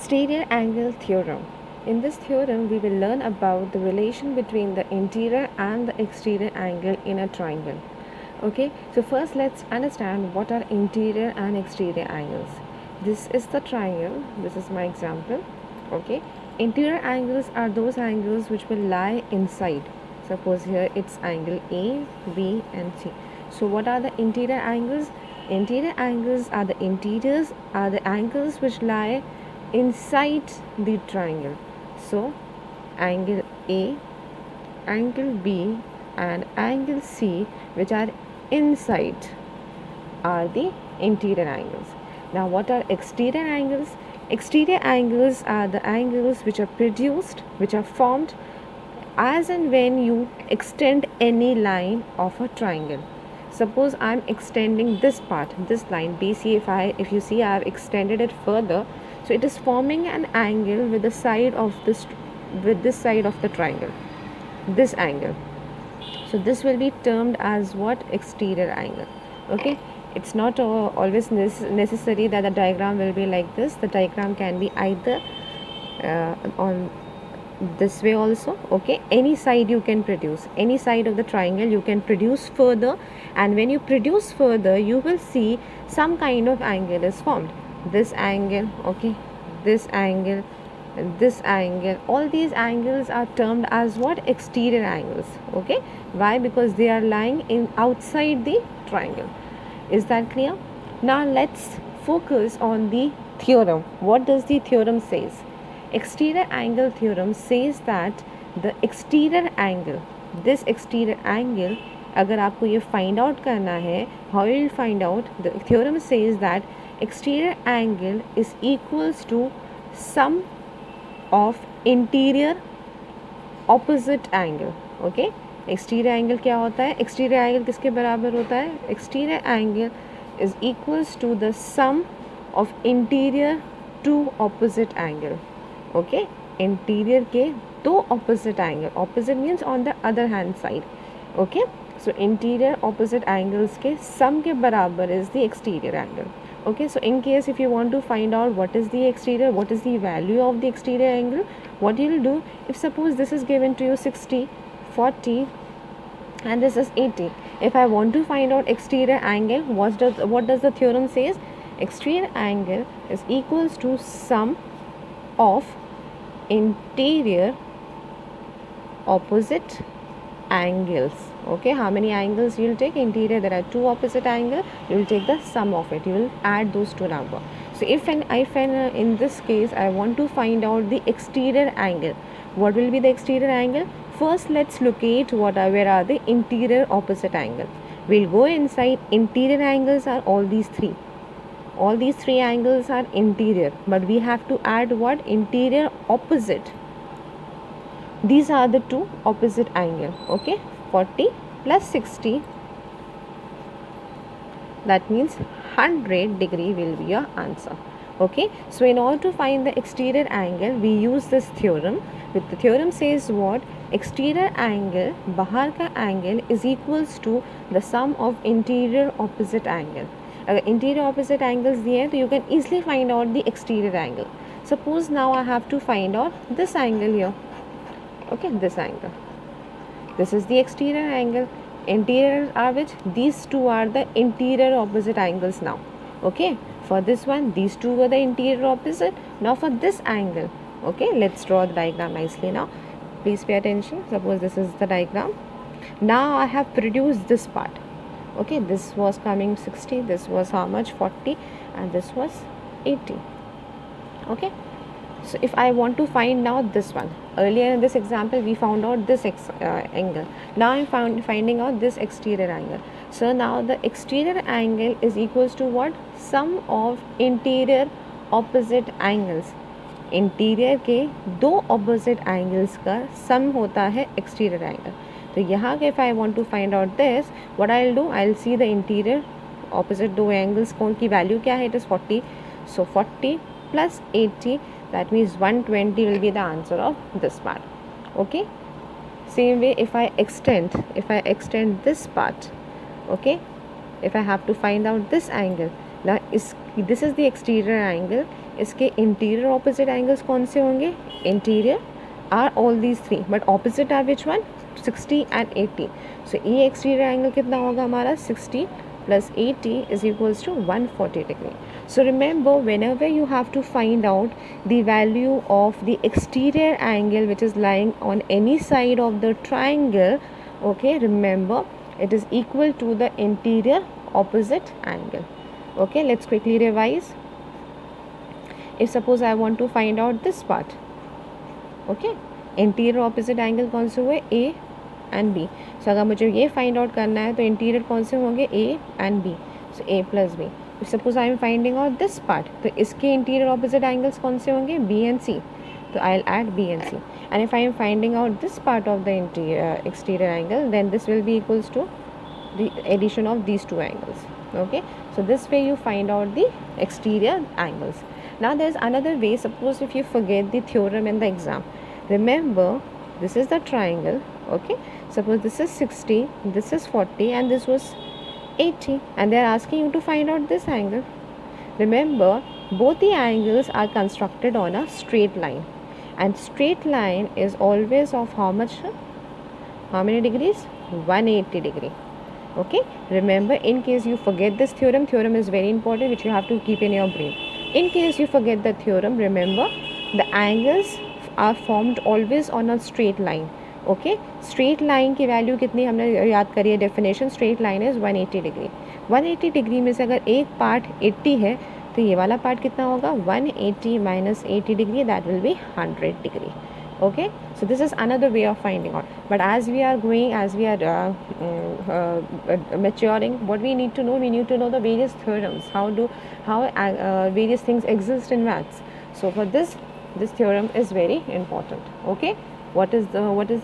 Exterior angle theorem. In this theorem, we will learn about the relation between the interior and the exterior angle in a triangle. Okay, so first let's understand what are interior and exterior angles. This is the triangle, this is my example. Okay, interior angles are those angles which will lie inside. Suppose here it's angle A, B, and C. So, what are the interior angles? Interior angles are the angles which lie inside the triangle. So, angle A, angle B, and angle C, which are inside, are the interior angles. Now, what are exterior angles? Exterior angles are the angles which are produced, which are formed as and when you extend any line of a triangle. Suppose I am extending this part, this line BC. If you see, I have extended it further, so it is forming an angle with the side of this side of the triangle, this angle. So this will be termed as what? Exterior angle. Okay, it's not always necessary that the diagram will be like this. The diagram can be either on this way also. Okay, any side you can produce, any side of the triangle you can produce further, and when you produce further you will see some kind of angle is formed. This angle, okay, this angle, this angle, all these angles are termed as what? Exterior angles. Okay, why? Because they are lying in outside the triangle. Is that clear? Now let's focus on the theorem. What does the theorem says? Exterior angle theorem says that the exterior angle, this exterior angle, अगर आपको ये find out करना है, how you will find out? The theorem says that exterior angle is equals to sum of interior opposite angle. Okay, exterior angle क्या होता है? Exterior angle किसके बराबर होता है? Exterior angle is equals to the sum of interior two opposite angle. Okay, interior के दो opposite angle, opposite means on the other hand side. Okay, so interior opposite angles के सम के बराबर is the exterior angle. Okay, so in case if you want to find out what is the exterior, what is the value of the exterior angle, what you will do, if suppose this is given to you 60, 40 and this is 80, if I want to find out exterior angle, what does the theorem says? Exterior angle is equals to sum of interior opposite angles. Okay, how many angles you will take? Interior, there are two opposite angles, you will take the sum of it, you will add those two numbers. So if in this case I want to find out the exterior angle, what will be the exterior angle? First let's locate where are the interior opposite angle. We'll go inside. Interior angles are all these three. All these three angles are interior, but we have to add what? Interior opposite. These are the two opposite angle. Okay, 40 plus 60, that means 100 degree will be your answer. Okay, so in order to find the exterior angle, we use this theorem. With the theorem says what? Exterior angle, बाहर का angle is equals to the sum of interior opposite angle. अगर interior opposite angles दिए हैं तो you can easily find out the exterior angle. Suppose now I have to find out this angle here. Okay, this angle. This is the exterior angle. Interior are which? These two are the interior opposite angles now. Okay, for this one these two were the interior opposite. Now for this angle, okay, let's draw the diagram nicely now. Please pay attention. Suppose this is the diagram. Now I have produced this part. Okay, this was coming 60, this was how much? 40, and this was 80. Okay, so if I want to find now this one, earlier in this example we found out this angle. Now I am finding out this exterior angle. So now the exterior angle is equals to what? Sum of interior opposite angles. Interior के दो opposite angles का सम होता है exterior angle. तो यहाँ के if I want to find out this, what I will do, I will see the interior opposite दो angles कौन की वैल्यू क्या है? It is 40. So 40 plus 80, that means 120 will be the answer of this part. Okay, same way if I extend this part, okay, if I have to find out this angle, now this is the exterior angle. इसके interior opposite angles कौन से होंगे? Interior are all these three but opposite are which one? 60 and 80. So ये exterior angle कितना होगा हमारा? 60 plus 80 is equals to 140 degree. So remember, whenever you have to find out the value of the exterior angle which is lying on any side of the triangle, okay, remember it is equal to the interior opposite angle. Okay, let's quickly revise. If suppose I want to find out this part, okay, interior opposite angle कौन से हुए? ए and B. सो अगर मुझे ये find out करना है तो interior कौन से होंगे? A and B. So A plus B. Suppose I am finding out this part, तो इसके इंटीरियर ऑपोजिट एंगल्स कौन से होंगे? B and C. तो I will add B and C. And if I am finding out this part of the exterior angle, then this will be equals to the addition of these two angles. Okay, so this way you find out the exterior angles. Now there is another way. Suppose if you forget the theorem in the exam, remember this is the triangle. Okay, suppose this is 60, this is 40 and this was 80 and they are asking you to find out this angle. Remember, both the angles are constructed on a straight line, and straight line is always of how much? How many degrees? 180 degree. Okay, remember, in case you forget this theorem is very important, which you have to keep in your brain. In case you forget the theorem, remember the angles are formed always on a straight line. Okay, straight line की value कितनी हमने याद करी है? Definition, straight line is 180 degree. 180 degree में से अगर एक पार्ट 80 है तो ये वाला पार्ट कितना होगा? 180 minus 80 degree, that will be 100 degree. Okay, so this is another way of finding out. But as we are going, as we are maturing, what we need to know the various theorems, how various things exist in maths. So for this theorem is very important. Okay, what is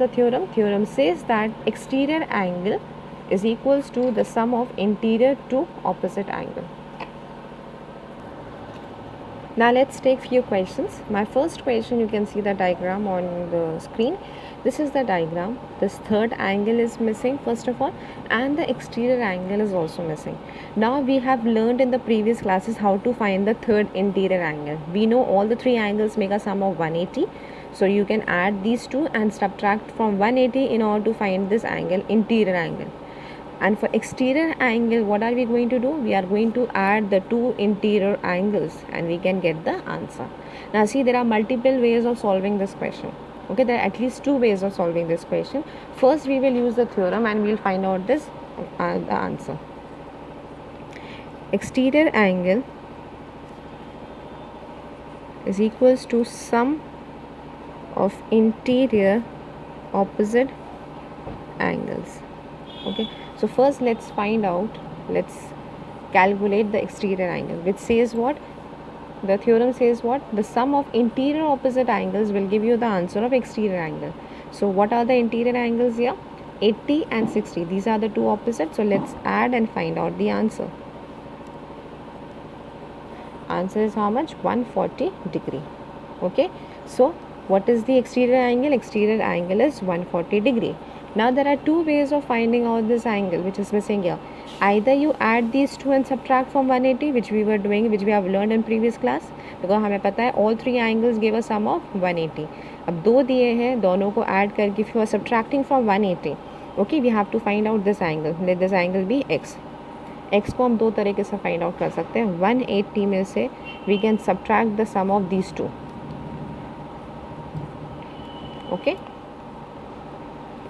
the theorem? Theorem says that exterior angle is equals to the sum of interior to opposite angle. Now let's take few questions. My first question, you can see the diagram on the screen. This is the diagram. This third angle is missing first of all, and the exterior angle is also missing. Now we have learned in the previous classes how to find the third interior angle. We know all the three angles make a sum of 180. So you can add these two and subtract from 180 in order to find this angle, interior angle. And for exterior angle, what are we going to do? We are going to add the two interior angles and we can get the answer. Now see, there are multiple ways of solving this question. Okay, there are at least two ways of solving this question. First, we will use the theorem and we will find out this the answer. Exterior angle is equals to sum of interior opposite angles. Okay, so first let's find out, let's calculate the exterior angle, which says what? The theorem says what? The sum of interior opposite angles will give you the answer of exterior angle. So what are the interior angles here? 80 and 60. These are the two opposites. So let's add and find out the answer. Answer is how much? 140 degree. Okay, so what is the exterior angle? Exterior angle is 140 degree. Now there are two ways of finding out this angle which is missing here. Either you add these two and subtract from 180, which we were doing, which we have learned in previous class, because हमें पता है all three angles give a sum of 180. अब दो दिए हैं, दोनों को add करके if you are subtracting from 180, okay, we have to find out this angle. Let this angle be x. x को हम दो तरीके से find out कर सकते हैं. 180 में से we can subtract the sum of these two. Okay,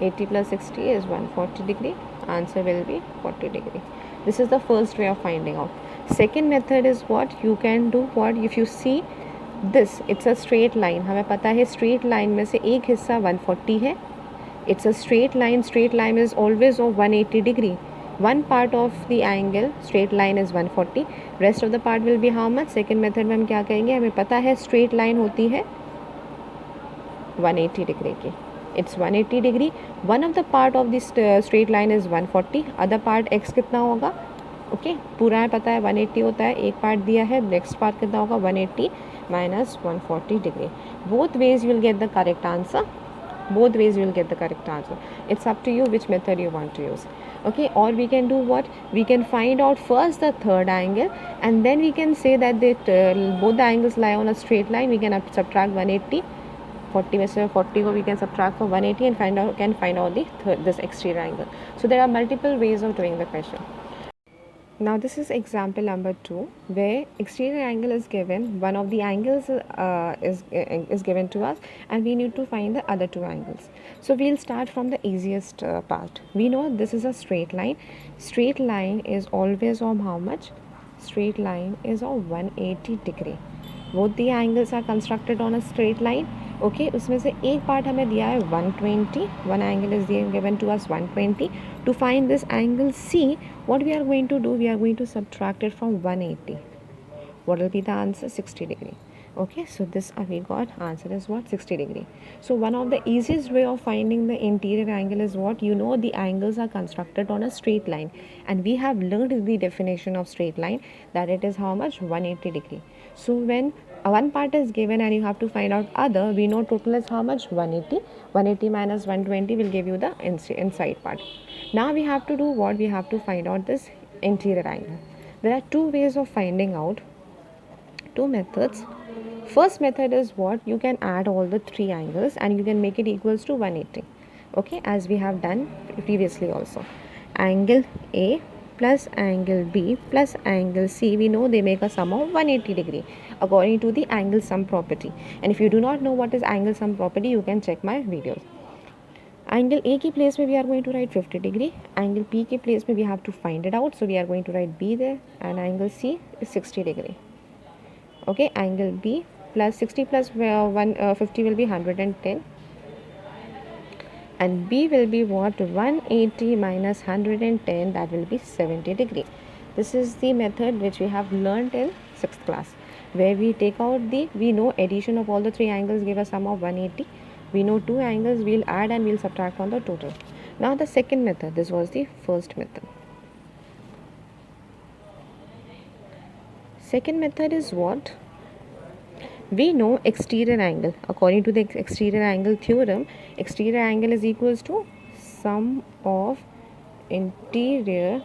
80 plus 60 is 140 degree. Answer will be 40 degree. This is the first way of finding out. Second method is what? You can do what? If you see this, it's a straight line. हमें पता है straight line में से एक हिस्सा 140 है. It's a straight line. Straight line is always of 180 degree. One part of the angle straight line is 140. Rest of the part will be how much? Second method में हम क्या करेंगे? हमें पता है straight line होती है 180 degree की. It's 180 degree. One of the part of this straight line is 140. Other part x कितना होगा? Okay, पूरा है पता है 180 होता है. एक part दिया है, next part कितना होगा? 180 minus 140 degree. Both ways you will get the correct answer. Both ways you will get the correct answer. It's up to you which method you want to use. Okay, or we can do what, we can find out first the third angle, and then we can say that both the angles lie on a straight line. We can subtract 180, 40 में से 40 को we can subtract from 180 and find out this exterior angle. So there are multiple ways of doing the question. Now this is example number 2, where exterior angle is given, one of the angles is given to us, and we need to find the other two angles. So we'll start from the easiest part. We know this is a straight line. Straight line is always of how much? Straight line is of 180 degree. Both the angles are constructed on a straight line. Okay उसमें से एक part हमें दिया है 120, one angle is given to us 120. To find this angle C, what we are going to do, we are going to subtract it from 180. What will be the answer? 60 degree. Okay, so this we got answer is what? 60 degree. So one of the easiest way of finding the interior angle is what? You know, the angles are constructed on a straight line, and we have learned the definition of straight line, that it is how much? 180 degree. So when one part is given and you have to find out other, we know total is how much? 180. 180 minus 120 will give you the inside part. Now we have to do what? We have to find out this interior angle. There are two ways of finding out, two methods. First method is what? You can add all the three angles and you can make it equals to 180. Okay, as we have done previously also. Angle A plus angle B plus angle C, we know they make a sum of 180 degree according to the angle sum property. And if you do not know what is angle sum property, you can check my videos. Angle A की place में we are going to write 50 degree. Angle B की place में we have to find it out, so we are going to write B there, and angle C is 60 degree. Okay, angle B plus 60 plus 50 will be 110, and B will be what? 180 minus 110, that will be 70 degree. This is the method which we have learned in 6th class, where we take out we know addition of all the three angles give a sum of 180. We know two angles, we'll add and we'll subtract from the total. Now the second method, this was the first method. Second method is what? We know exterior angle. According to the exterior angle theorem, exterior angle is equals to sum of interior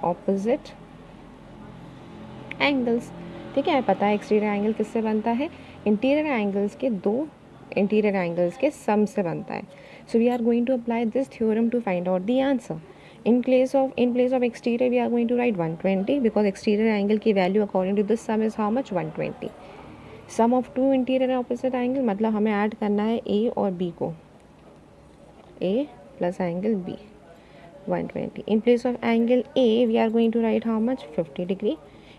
opposite angles. ठीक है, पता है exterior angle किससे बनता है? Interior angles के दो interior angles के सम से बनता है. So we are going to apply this theorem to find out the answer. In place of exterior, we are going to write 120 because exterior angle की value according to this sum is how much? 120. Sum of two interior opposite angle, मतलब हमें add करना है A और B को. A plus angle B, 120. In place of angle A, we are going to write how much? 50 degree.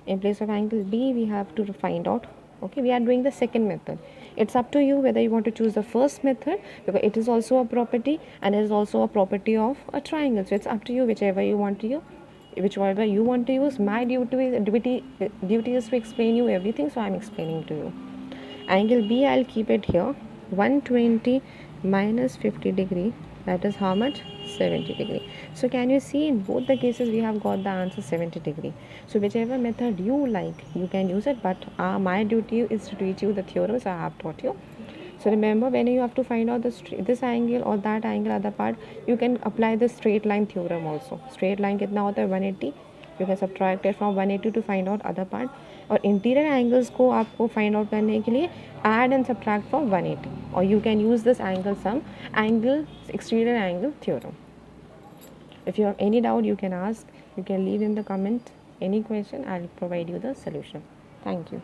In place of angle B, we have to find out. Okay, we are doing the second method. It's up to you whether you want to choose the first method, because it is also a property and it is also a property of a triangle. So it's up to you, whichever you want to use. My duty is to explain you everything, so I'm explaining to you. Angle B, I'll keep it here. 120 minus 50 degree, that is how much? 70 degree. So can you see, in both the cases we have got the answer 70 degree. So whichever method you like, you can use it, but my duty is to teach you the theorems I have taught you. So remember, when you have to find out this angle or that angle, other part, you can apply the straight line theorem also. Straight line कितना होता है? 180. You can subtract it from 180 to find out other part. और interior angles को आपको find out करने के लिए add and subtract from 180, or you can use this angle sum, exterior angle theorem. If you have any doubt, you can ask, you can leave in the comment any question, I'll provide you the solution. Thank you.